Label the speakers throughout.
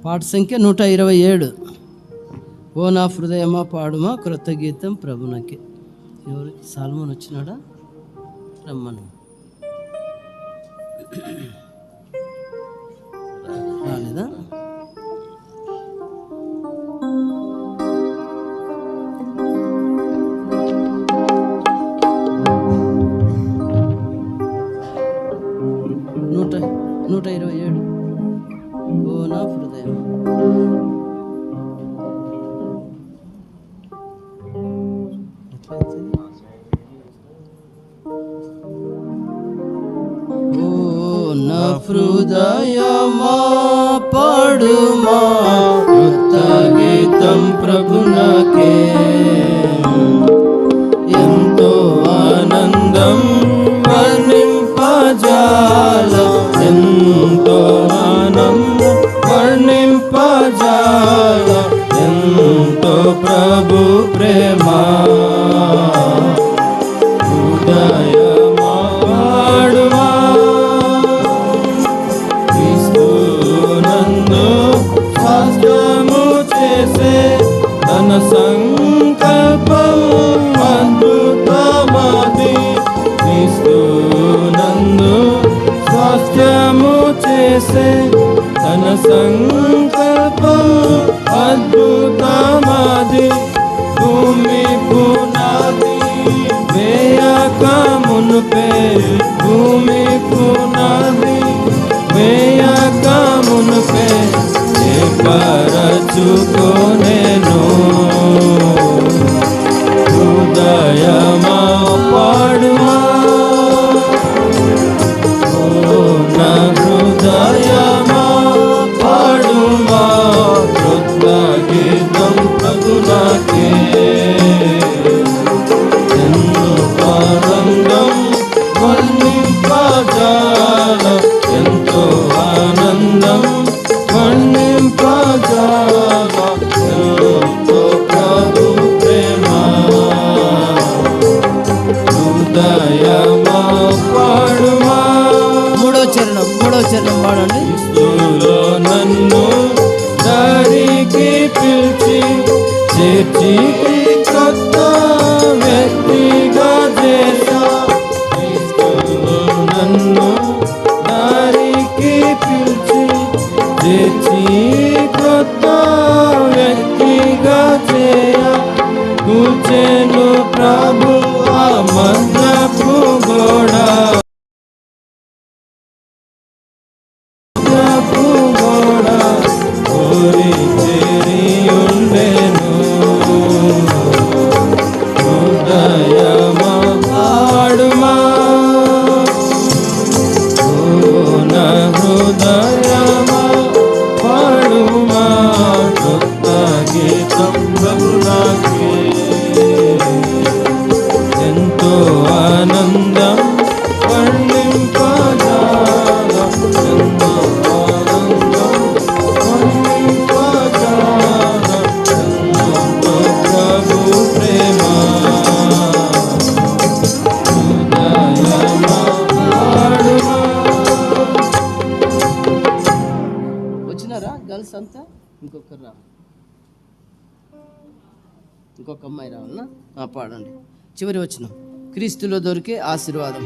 Speaker 1: పాట సంఖ్య 127. ఓ నా హృదయమా పాడుమా క్రొత్త గీతం ప్రభునకే. ఎవరు సాల్మన్ వచ్చినాడా? రమ్మను. రాలేదా? నూట 127. ఓ నా హృదయం. ఓ నా హృదయమా పాడుమా క్రొత్త గీతం ప్రభునకే. ఎంతో ఆనందం వర్ణింపజాల, ఎంతో ఆనందం వర్ణింపజాల, ఎంతో ప్రభు ప్రేమ. హృదయమా పాడుమా క్రీస్తునందు స్వాస్థ్యము చేసే తన సంకల్పం అద్భుతమాది. క్రీస్తునందు స్వాస్థ్యము చేసే తన సంకల్పం అద్భుతమాది. భూమి పునాది వేయక మునుపే, భూమి పునాది వేయక మునుపే ఏర్పరచుకొనెను. హృదయమా పాడుమా ఓ నా హృదయమా పాడుమా క్రొత్త గీతం ప్రభునకే. ఎంతో ఆనందం వర్ణింపజాల, ఎంతో ఆనందం వర్ణింపజాల, ఎంతో ప్రభు ప్రేమ. హృదయమా పాడుమా. మూడో చరణం పాడండి. క్రీస్తులో నన్ను దారికి పిలిచి చేర్చి కొత్త వ్యక్తిగా చేశా. క్రీస్తులో నన్ను దారికి పిలిచి చేర్చి కొత్త వ్యక్తిగా చేయ కూర్చెను ప్రభు ఆ మధ్యపు గోడ. ఎంతో ఆనందం వర్ణింపజాల, ఎంతో ఆనందం వర్ణింపజాల, ఎంతో ప్రభు ప్రేమ. హృదయమా పాడుమా. వచ్చినారా గర్ల్స్ అంతా? ఇంకొకరు రా, ఇంకొక అమ్మాయి రావాలన్నా? పాడండి. చివరి వచనం. క్రీస్తులో దొరికే ఆశీర్వాదం.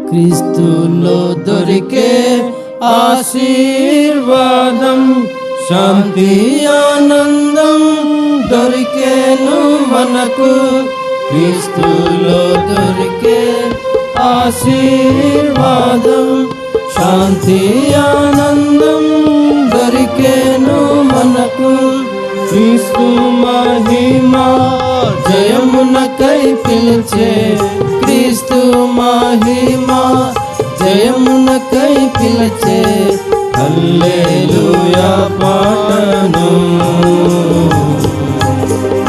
Speaker 1: క్రీస్తులో దొరికే ఆశీర్వాదం, శాంతి ఆనందం దొరికేను మనకు. క్రీస్తులో దొరికే ఆశీర్వాదం, శాంతి ఆనందం దొరికేను మనకు. క్రీస్తు మహిమా జయమునకై పిలిచే, క్రీస్తు మహిమా జయమునకై పిలిచే. హల్లెలూయా పాటను.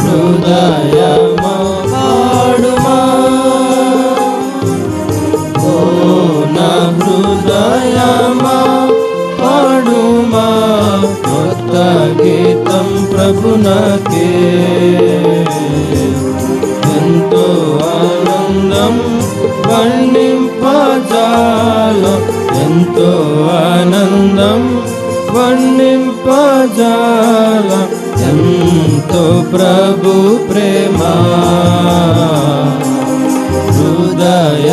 Speaker 1: హృదయమా పాడుమా ఓ నా హృదయమా పాడుమా క్రొత్త గీతం ప్రభునకే. ఎంతో ఆనందం వర్ణింపజాల,
Speaker 2: వర్ణింపజాల ఎంతో ప్రభు ప్రేమ హృదయ